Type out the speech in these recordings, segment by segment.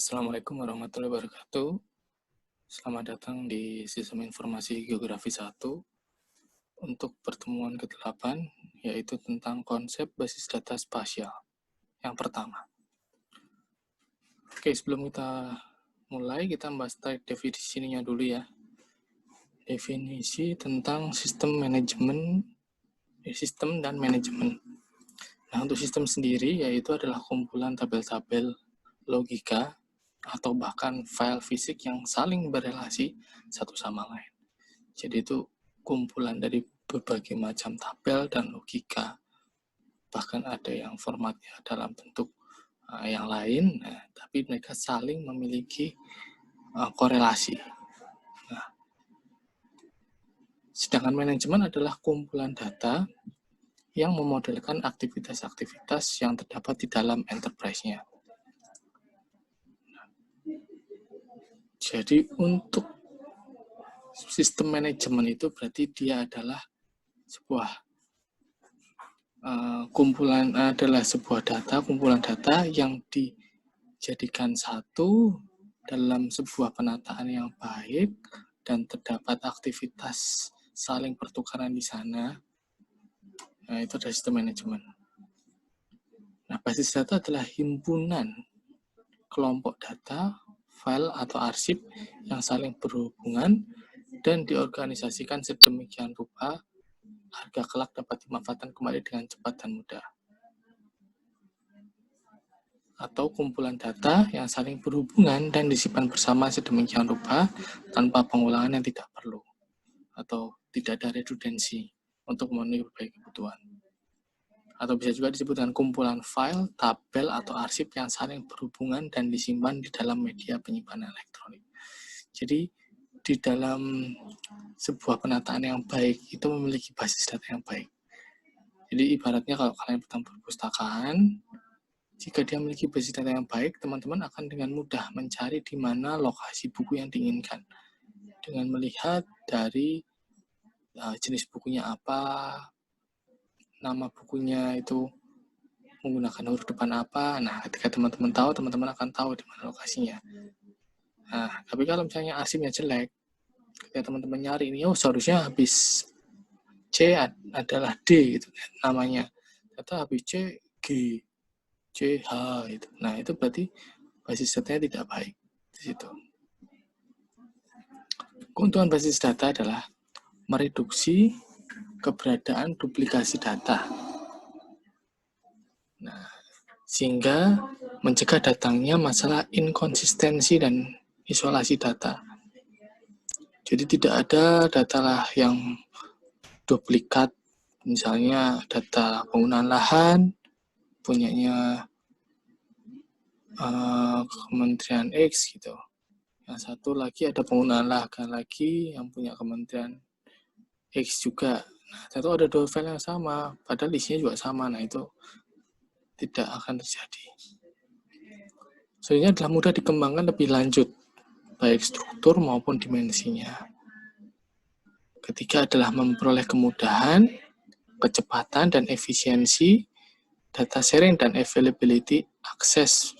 Assalamualaikum warahmatullahi wabarakatuh. Selamat datang di Sistem Informasi Geografi 1 untuk pertemuan ke-8, yaitu tentang konsep basis data spasial. Yang pertama. Oke, sebelum kita mulai, kita bahas definisinya dulu ya. Definisi tentang sistem dan manajemen. Nah, untuk sistem sendiri, yaitu adalah kumpulan tabel-tabel logika atau bahkan file fisik yang saling berelasi satu sama lain. Jadi itu kumpulan dari berbagai macam tabel dan logika. Bahkan ada yang formatnya dalam bentuk yang lain, tapi mereka saling memiliki korelasi. Nah, sedangkan manajemen adalah kumpulan data yang memodelkan aktivitas-aktivitas yang terdapat di dalam enterprise-nya. Jadi untuk sistem manajemen itu berarti dia adalah sebuah kumpulan data yang dijadikan satu dalam sebuah penataan yang baik dan terdapat aktivitas saling pertukaran di sana. Nah, itu adalah sistem manajemen. Nah, basis data adalah himpunan kelompok data, file atau arsip yang saling berhubungan dan diorganisasikan sedemikian rupa harga kelak dapat dimanfaatkan kembali dengan cepat dan mudah. Atau kumpulan data yang saling berhubungan dan disimpan bersama sedemikian rupa tanpa pengulangan yang tidak perlu atau tidak ada redundansi untuk memenuhi berbagai kebutuhan. Atau bisa juga disebut dengan kumpulan file, tabel, atau arsip yang saling berhubungan dan disimpan di dalam media penyimpanan elektronik. Jadi di dalam sebuah penataan yang baik itu memiliki basis data yang baik. Jadi ibaratnya kalau kalian bertemu perpustakaan, jika dia memiliki basis data yang baik, teman-teman akan dengan mudah mencari di mana lokasi buku yang diinginkan. Dengan melihat dari jenis bukunya apa, nama bukunya itu menggunakan huruf depan apa. Nah, ketika teman-teman tahu, teman-teman akan tahu di mana lokasinya. Nah, tapi kalau misalnya arsipnya jelek, ketika teman-teman nyari ini, seharusnya habis C adalah D gitu namanya. Ternyata habis C G, C H gitu. Nah, itu berarti basis datanya tidak baik di situ. Keuntungan basis data adalah mereduksi keberadaan duplikasi data. Nah, sehingga mencegah datangnya masalah inkonsistensi dan isolasi data. Jadi tidak ada data lah yang duplikat, misalnya data penggunaan lahan punyanya Kementerian X gitu. Yang satu lagi ada penggunaan lahan lagi yang punya Kementerian X juga. Nah, itu ada dua file yang sama, padahal isinya juga sama. Nah, itu tidak akan terjadi. Sebenarnya adalah mudah dikembangkan lebih lanjut, baik struktur maupun dimensinya. Ketiga adalah memperoleh kemudahan, kecepatan, dan efisiensi, data sharing, dan availability, akses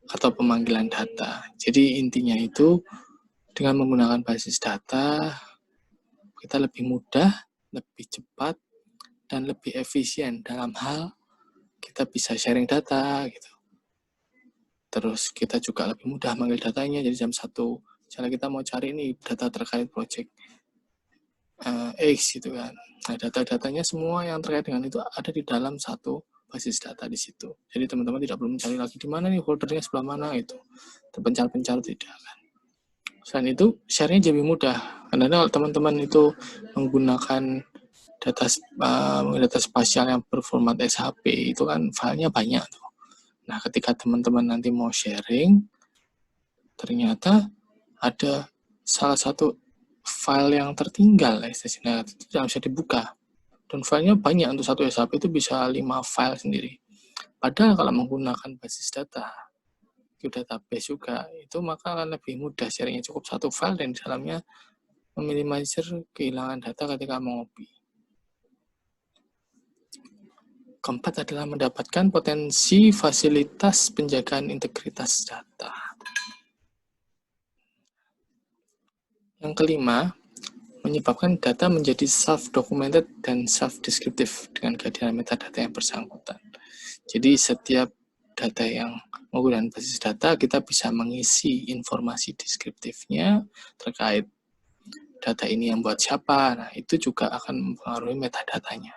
atau pemanggilan data. Jadi intinya itu, dengan menggunakan basis data, kita lebih mudah, lebih cepat, dan lebih efisien dalam hal kita bisa sharing data gitu. Terus kita juga lebih mudah manggil datanya, jadi jam 1, misalnya kita mau cari ini data terkait project X gitu kan. Nah, data-datanya semua yang terkait dengan itu ada di dalam satu basis data di situ. Jadi teman-teman tidak perlu mencari lagi di mana nih foldernya sebelah mana itu. Terpencar-pencar tidak kan. Selain itu, share-nya jadi mudah. Karena kalau teman-teman itu menggunakan data spasial yang berformat SHP itu kan filenya banyak tuh. Nah, ketika teman-teman nanti mau sharing, ternyata ada salah satu file yang tertinggal, istilahnya itu tidak bisa dibuka. Dan filenya banyak, untuk satu SHP itu bisa 5 file sendiri. Padahal kalau menggunakan basis data, database juga, itu maka akan lebih mudah, sharingnya cukup satu file dan di dalamnya meminimalisir kehilangan data ketika mengopi. Keempat adalah mendapatkan potensi fasilitas penjagaan integritas data. Yang kelima, menyebabkan data menjadi self-documented dan self-descriptive dengan kehadiran metadata yang bersangkutan. Jadi setiap data yang menggunakan basis data, kita bisa mengisi informasi deskriptifnya terkait data ini yang buat siapa. Nah, itu juga akan mempengaruhi metadatanya.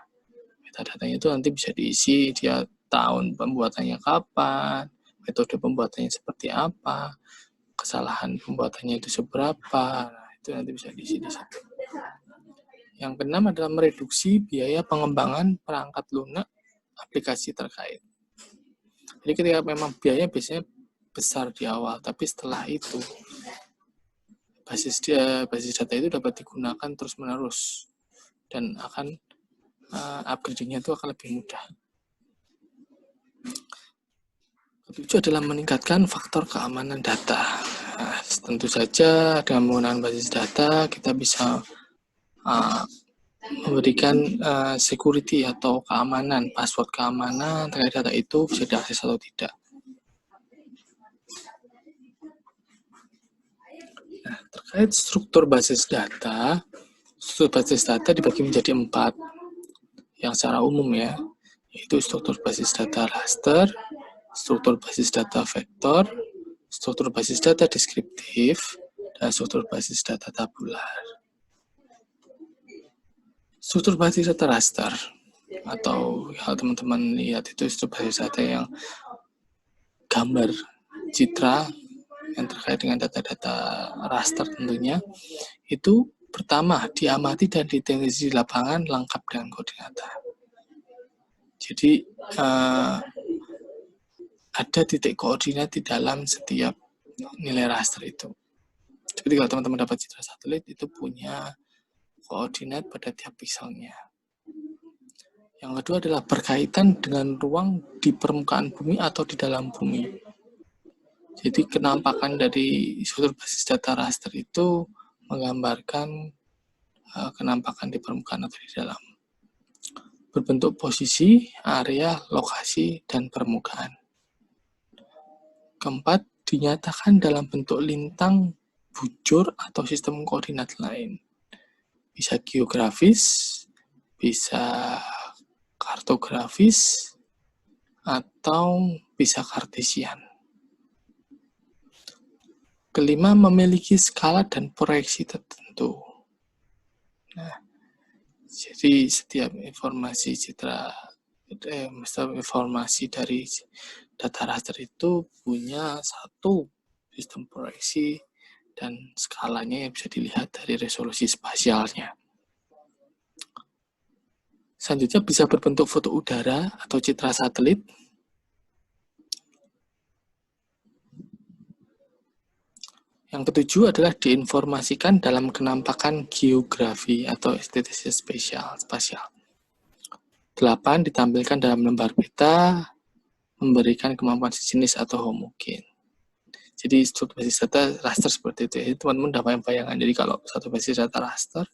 Metadatanya itu nanti bisa diisi dia tahun pembuatannya kapan, metode pembuatannya seperti apa, kesalahan pembuatannya itu seberapa. Nah, itu nanti bisa diisi di situ. Yang keenam adalah mereduksi biaya pengembangan perangkat lunak aplikasi terkait. Jadi ketika memang biayanya biasanya besar di awal, tapi setelah itu basis data itu dapat digunakan terus-menerus dan akan upgrading-nya itu akan lebih mudah. Ketujuh adalah meningkatkan faktor keamanan data. Nah, tentu saja dengan menggunakan basis data kita bisa memberikan security atau keamanan, password keamanan terkait data itu bisa diakses atau tidak. Nah, terkait struktur basis data dibagi menjadi 4 yang secara umum ya, yaitu struktur basis data raster, struktur basis data vektor, struktur basis data deskriptif, dan struktur basis data tabular. Struktur basis data raster atau kalau teman-teman lihat itu struktur basis data yang gambar citra yang terkait dengan data-data raster tentunya itu pertama diamati dan dideteksi di lapangan lengkap dengan koordinata. Jadi ada titik koordinat di dalam setiap nilai raster itu. Jadi kalau teman-teman dapat citra satelit itu punya koordinat pada tiap pikselnya. Yang kedua adalah berkaitan dengan ruang di permukaan bumi atau di dalam bumi. Jadi kenampakan dari struktur basis data raster itu menggambarkan kenampakan di permukaan atau di dalam. Berbentuk posisi, area, lokasi, dan permukaan. Keempat, dinyatakan dalam bentuk lintang, bujur, atau sistem koordinat lain. Bisa geografis, bisa kartografis, atau bisa kartesian. Kelima, memiliki skala dan proyeksi tertentu. Nah, jadi setiap informasi informasi dari data raster itu punya satu sistem proyeksi dan skalanya yang bisa dilihat dari resolusi spasialnya. Selanjutnya bisa berbentuk foto udara atau citra satelit. Yang ketujuh adalah diinformasikan dalam kenampakan geografi atau estetisasi spasial. 8. Ditampilkan dalam lembar peta, memberikan kemampuan sejenis atau homogen. Jadi struktur basis data raster seperti itu. Jadi teman-teman dapat bayangan. Jadi kalau satu basis data raster,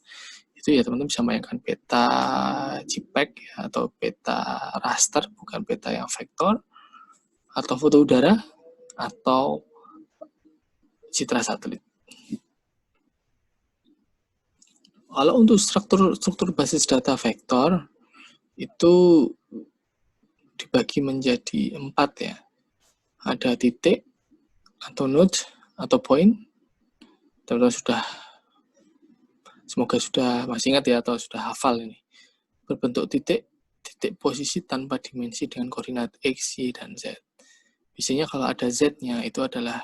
itu ya teman-teman bisa bayangkan peta JPEG ya, atau peta raster, bukan peta yang vektor, atau foto udara, atau citra satelit. Kalau untuk struktur basis data vektor itu dibagi menjadi 4 ya. Ada titik atau node atau point. Teman-teman semoga sudah masih ingat ya atau sudah hafal ini. Berbentuk titik posisi tanpa dimensi dengan koordinat X, Y, dan Z. Biasanya kalau ada Z-nya itu adalah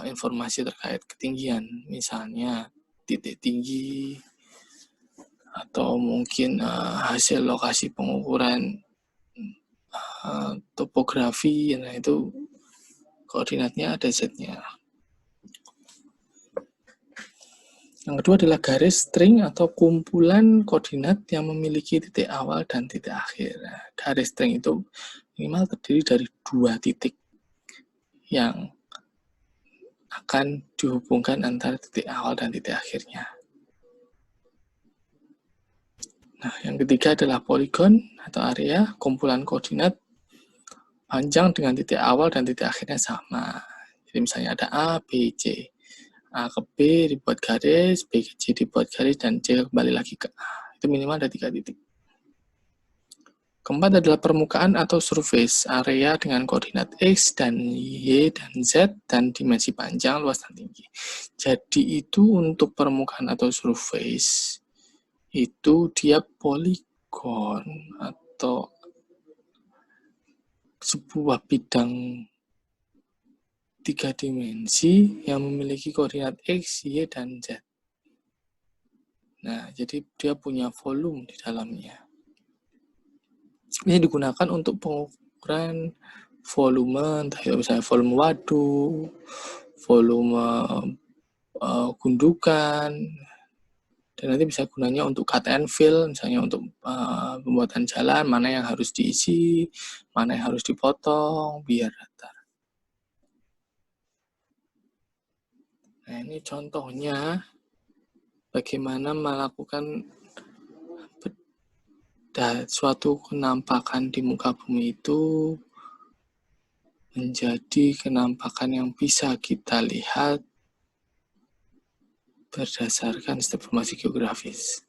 informasi terkait ketinggian, misalnya titik tinggi atau mungkin hasil lokasi pengukuran topografi, nah itu koordinatnya ada Z-nya. Yang kedua adalah garis string atau kumpulan koordinat yang memiliki titik awal dan titik akhir. Nah, garis string itu minimal terdiri dari 2 titik yang akan dihubungkan antara titik awal dan titik akhirnya. Nah, yang ketiga adalah poligon atau area, kumpulan koordinat panjang dengan titik awal dan titik akhirnya sama. Jadi misalnya ada A, B, C. A ke B dibuat garis, B ke C dibuat garis, dan C kembali lagi ke A. Itu minimal ada 3 titik. Keempat adalah permukaan atau surface, area dengan koordinat X dan Y dan Z dan dimensi panjang, luas, dan tinggi. Jadi itu untuk permukaan atau surface, itu dia poligon atau sebuah bidang 3 dimensi yang memiliki koordinat X, Y, dan Z. Nah, jadi dia punya volume di dalamnya. Ini digunakan untuk pengukuran volume, entah itu misalnya volume waduk, volume gundukan, dan nanti bisa gunanya untuk cut and fill, misalnya untuk pembuatan jalan, mana yang harus diisi, mana yang harus dipotong, biar rata. Nah, ini contohnya bagaimana melakukan suatu kenampakan di muka bumi itu menjadi kenampakan yang bisa kita lihat berdasarkan informasi geografis.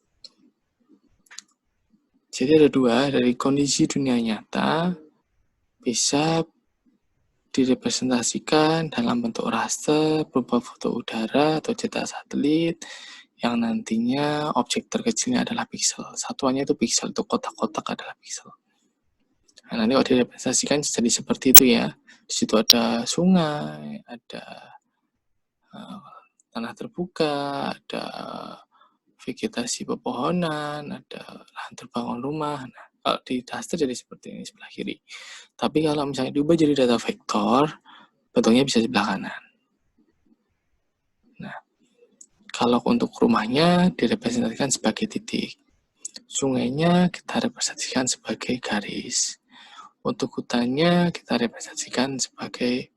Jadi ada 2, dari kondisi dunia nyata bisa direpresentasikan dalam bentuk raster, berupa foto udara atau cetak satelit, yang nantinya objek terkecilnya adalah piksel. Satuannya itu piksel, itu kotak-kotak adalah piksel. Nah, nanti kalau direpresentasikan jadi seperti itu ya. Di situ ada sungai, ada tanah terbuka, ada vegetasi pepohonan, ada lahan terbangun rumah. Nah, kalau di raster jadi seperti ini sebelah kiri. Tapi kalau misalnya diubah jadi data vektor, bentuknya bisa sebelah kanan. Nah, kalau untuk rumahnya direpresentasikan sebagai titik. Sungainya kita representasikan sebagai garis. Untuk hutannya kita representasikan sebagai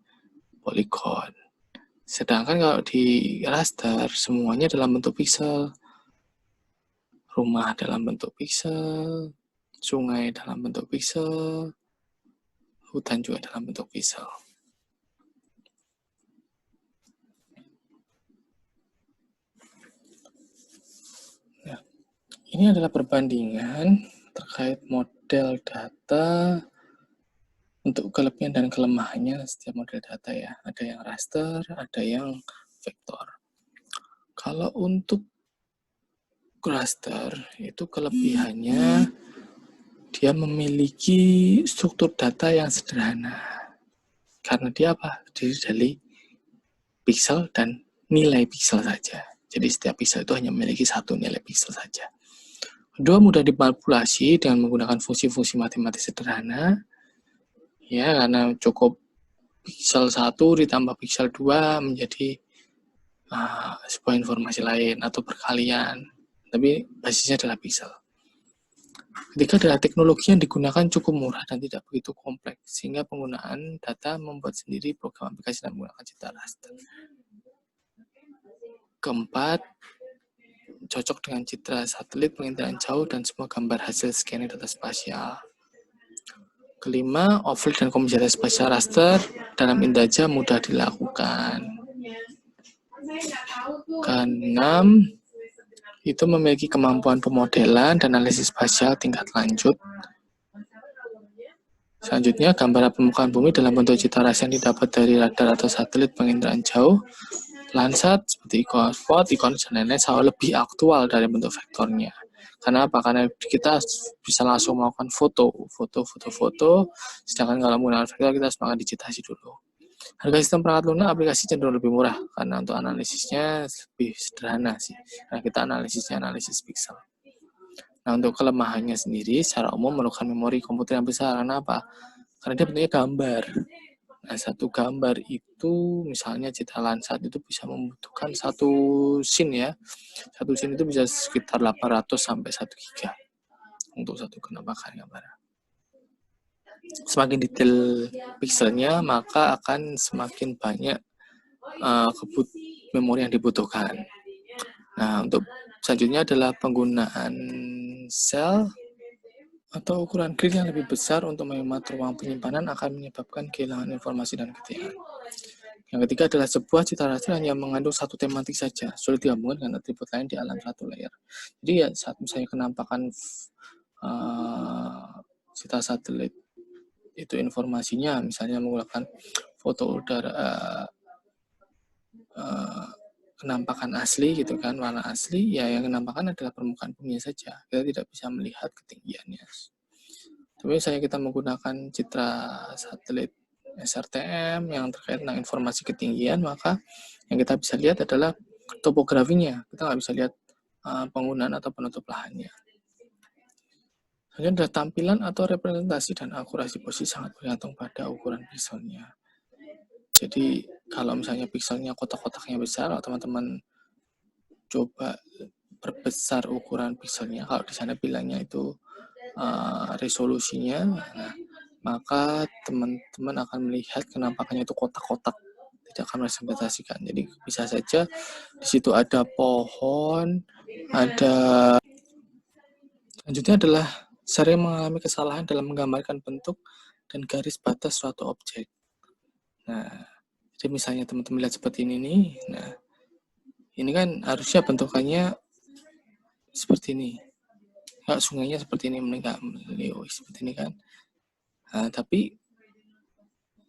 poligon. Sedangkan kalau di raster semuanya dalam bentuk piksel. Rumah dalam bentuk piksel, sungai dalam bentuk piksel, hutan juga dalam bentuk piksel. Nah, ini adalah perbandingan terkait model data untuk kelebihan dan kelemahannya setiap model data ya. Ada yang raster, ada yang vektor. Kalau untuk raster itu kelebihannya dia memiliki struktur data yang sederhana. Karena dia apa? Dari piksel dan nilai piksel saja. Jadi setiap piksel itu hanya memiliki satu nilai piksel saja. Kedua, mudah dimanipulasi dengan menggunakan fungsi-fungsi matematis sederhana. Ya, karena cukup piksel 1 ditambah piksel 2 menjadi sebuah informasi lain atau perkalian. Tapi basisnya adalah piksel. Ketiga adalah teknologi yang digunakan cukup murah dan tidak begitu kompleks, sehingga penggunaan data membuat sendiri program aplikasi dan menggunakan citra raster. Keempat, cocok dengan citra satelit, penginderaan jauh, dan semua gambar hasil scanning data spasial. Kelima, overlay dan komisi data spasial raster dalam Indaja mudah dilakukan. Keenam, itu memiliki kemampuan pemodelan dan analisis spasial tingkat lanjut. Selanjutnya, gambar permukaan bumi dalam bentuk citra ras yang didapat dari radar atau satelit penginderaan jauh. Landsat seperti ikon spot, ikon dan lain-lain jauh lebih aktual dari bentuk vektornya. Karena apa? Karena kita bisa langsung melakukan foto. Sedangkan kalau menggunakan vektor kita harus melakukan digitasi dulu. Harga sistem perangkat lunak aplikasi cenderung lebih murah karena untuk analisisnya lebih sederhana sih. Karena kita analisis piksel. Nah, untuk kelemahannya sendiri secara umum memerlukan memori komputer yang besar. Karena apa? Karena dia bentuknya gambar. Nah, satu gambar itu misalnya citra Landsat itu bisa membutuhkan satu scene ya. Satu scene itu bisa sekitar 800 sampai 1 giga untuk satu penampakan gambar. Semakin detail pikselnya, maka akan semakin banyak memori yang dibutuhkan. Nah, untuk Selanjutnya adalah penggunaan sel atau ukuran grid yang lebih besar untuk menghemat ruang penyimpanan akan menyebabkan kehilangan informasi dan ketinggalan. Yang ketiga adalah sebuah citra raster hanya mengandung satu tematik saja, sulit digabungkan dengan atribut lain di alam satu layer. Jadi ya saat misalnya kenampakan citra satelit itu informasinya misalnya menggunakan foto udara kenampakan asli gitu kan, warna asli, ya yang kenampakan adalah permukaan bumi saja. Kita tidak bisa melihat ketinggiannya. Tapi misalnya kita menggunakan citra satelit SRTM yang terkait dengan informasi ketinggian, maka yang kita bisa lihat adalah topografinya. Kita nggak bisa lihat penggunaan atau penutup lahannya. Selanjutnya adalah tampilan atau representasi dan akurasi posisi sangat bergantung pada ukuran pikselnya. Jadi kalau misalnya pikselnya kotak-kotaknya besar, teman-teman coba perbesar ukuran pikselnya. Kalau di sana bilangnya itu resolusinya, nah, maka teman-teman akan melihat kenampakannya itu kotak-kotak, tidak akan merepresentasikan. Jadi bisa saja di situ ada pohon, ada. Selanjutnya adalah sering mengalami kesalahan dalam menggambarkan bentuk dan garis batas suatu objek. Nah, jadi misalnya teman-teman lihat seperti ini nih, nah ini kan harusnya bentukannya seperti ini. Nah, sungainya seperti ini, meningkat seperti ini kan. Nah, tapi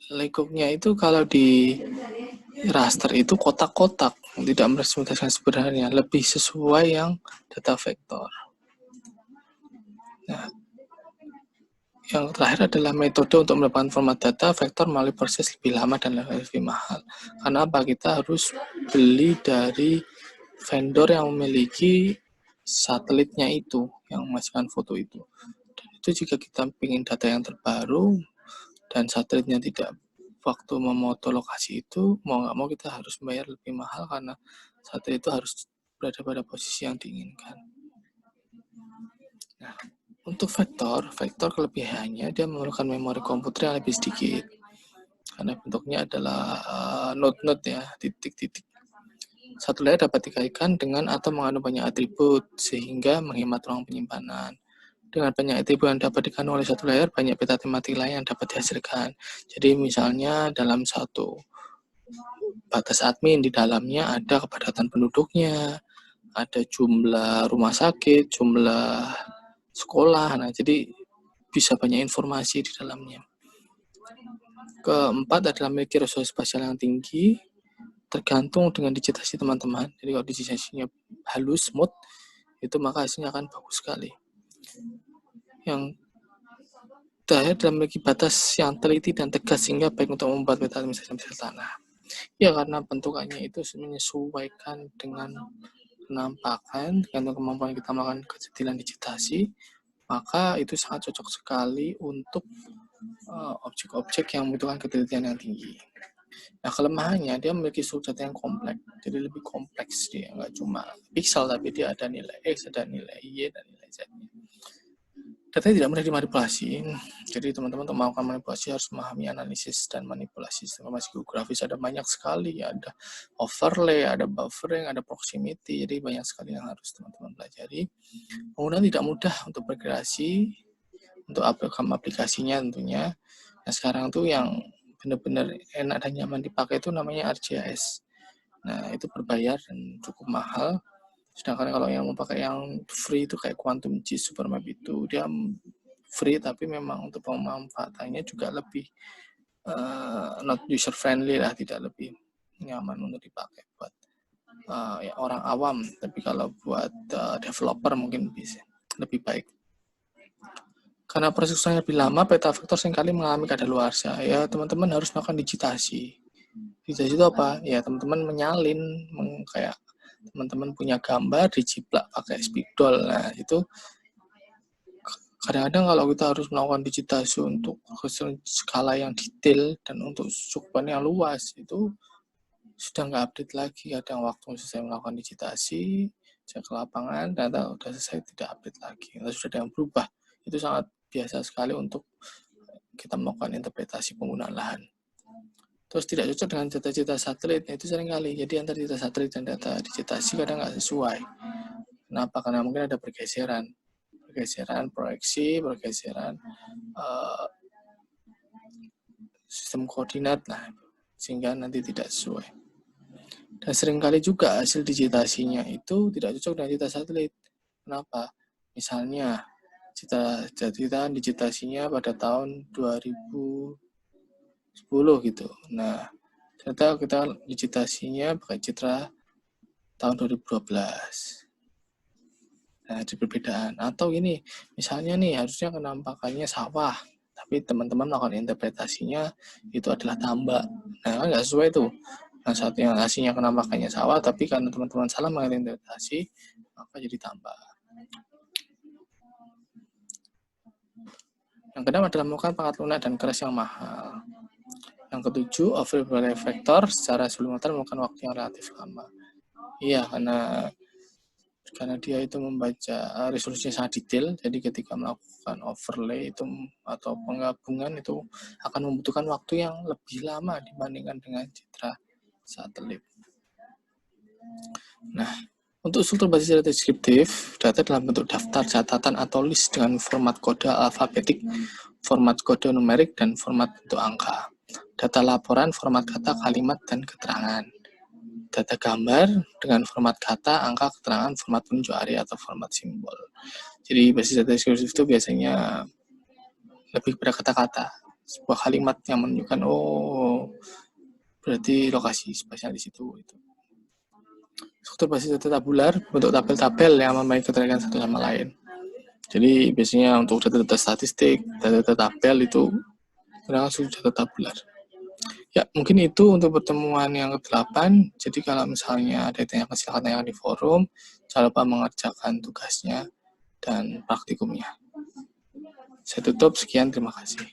lekuknya itu kalau di raster itu kotak-kotak, tidak merepresentasikan sebenarnya, lebih sesuai yang data vektor. Nah, yang terakhir adalah metode untuk mendapatkan format data vektor melalui proses lebih lama dan lebih mahal. Karena apa? Kita harus beli dari vendor yang memiliki satelitnya itu, yang memasukkan foto itu. Dan itu jika kita ingin data yang terbaru dan satelitnya tidak waktu memoto lokasi itu, mau nggak mau kita harus membayar lebih mahal karena satelit itu harus berada pada posisi yang diinginkan. Nah, untuk vektor kelebihannya dia memerlukan memori komputer yang lebih sedikit karena bentuknya adalah node-node ya, titik-titik. Satu layer dapat dikaitkan dengan atau mengandung banyak atribut sehingga menghemat ruang penyimpanan. Dengan banyak atribut yang dapat dikandung oleh satu layer, banyak peta tematik lain yang dapat dihasilkan. Jadi misalnya dalam satu batas admin di dalamnya ada kepadatan penduduknya, ada jumlah rumah sakit, jumlah sekolah. Nah, jadi bisa banyak informasi di dalamnya. Keempat adalah memiliki resolusi spasial yang tinggi, tergantung dengan digitasi teman-teman. Jadi kalau digitasinya halus, smooth, itu maka hasilnya akan bagus sekali. Yang terakhir adalah memiliki batas yang teliti dan tegas sehingga baik untuk membuat peta misalnya tanah. Ya karena bentukannya itu menyesuaikan dengan penampakan, dengan kemampuan kita melakukan kedetalan digitasi, maka itu sangat cocok sekali untuk objek-objek yang membutuhkan ketelitian yang tinggi. Nah, kelemahannya dia memiliki struktur data yang kompleks, jadi lebih kompleks dia, nggak cuma pixel tapi dia ada nilai X, ada nilai Y, dan nilai Z. Datanya tidak mudah dimanipulasi, jadi teman-teman untuk melakukan manipulasi harus memahami analisis dan manipulasi informasi geografis. Ada banyak sekali, ada overlay, ada buffering, ada proximity, jadi banyak sekali yang harus teman-teman pelajari. Penggunaan tidak mudah untuk berkreasi, untuk aplikasinya tentunya. Nah sekarang tuh yang benar-benar enak dan nyaman dipakai itu namanya ArcGIS. Nah itu berbayar dan cukup mahal. Sedangkan kalau yang mau pakai yang free itu kayak Quantum Gis, Supermap itu dia free tapi memang untuk pemanfaatannya juga lebih not user friendly lah, tidak lebih nyaman untuk dipakai buat ya, orang awam. Tapi kalau buat developer mungkin bisa lebih baik. Karena prosesnya lebih lama, peta vektor seringkali mengalami kadaluarsa. Ya teman-teman harus melakukan digitasi. Digitasi itu apa? Ya teman-teman menyalin, kayak teman-teman punya gambar dijiplak pakai spidol. Nah itu kadang-kadang kalau kita harus melakukan digitasi untuk skala yang detail dan untuk cakupan yang luas itu sudah nggak update lagi. Kadang waktu selesai melakukan digitasi, cek ke lapangan, data sudah selesai tidak update lagi. Lalu sudah ada yang berubah. Itu sangat biasa sekali untuk kita melakukan interpretasi penggunaan lahan. Terus tidak cocok dengan data-data satelit, itu sering kali. Jadi antara data satelit dan data digitasi kadang nggak sesuai. Kenapa? Karena mungkin ada pergeseran proyeksi, pergeseran sistem koordinat, sehingga nanti tidak sesuai. Dan seringkali juga hasil digitasinya itu tidak cocok dengan data satelit. Kenapa? Misalnya, kita digitasinya pada tahun 2010 gitu. Nah, ternyata kita digitasinya pakai citra tahun 2012. Nah, ada perbedaan. Atau ini, misalnya nih, harusnya kenampakannya sawah, tapi teman-teman melakukan interpretasinya itu adalah tambak. Nah, kan nggak sesuai tuh. Nah, saat yang hasilnya kenampakannya sawah, tapi karena teman-teman salah mengambil interpretasi, maka jadi tambak. Yang kedua adalah melakukan pangkat lunak dan keras yang mahal. Yang ketujuh, overlay vektor secara simultan memakan waktu yang relatif lama. Iya, karena dia itu membaca resolusinya sangat detail, jadi ketika melakukan overlay itu atau penggabungan itu akan membutuhkan waktu yang lebih lama dibandingkan dengan citra satelit. Nah, untuk struktur basis data deskriptif, data dalam bentuk daftar, catatan, atau list dengan format kode alfabetik, format kode numerik, dan format bentuk angka. Data laporan, format kata, kalimat, dan keterangan. Data gambar dengan format kata, angka, keterangan, format penunjuk area, atau format simbol. Jadi basis data deskriptif itu biasanya lebih pada kata-kata. Sebuah kalimat yang menunjukkan, berarti lokasi spasial di situ. Struktur basis data tabular, bentuk tabel-tabel yang memiliki keterkaitan satu sama lain. Jadi biasanya untuk data-data statistik, data-data tabel itu menggunakan struktur data tabular. Ya, mungkin itu untuk pertemuan yang ke-8. Jadi kalau misalnya ada yang silakan tanya di forum, jangan lupa mengerjakan tugasnya dan praktikumnya. Saya tutup, sekian, terima kasih.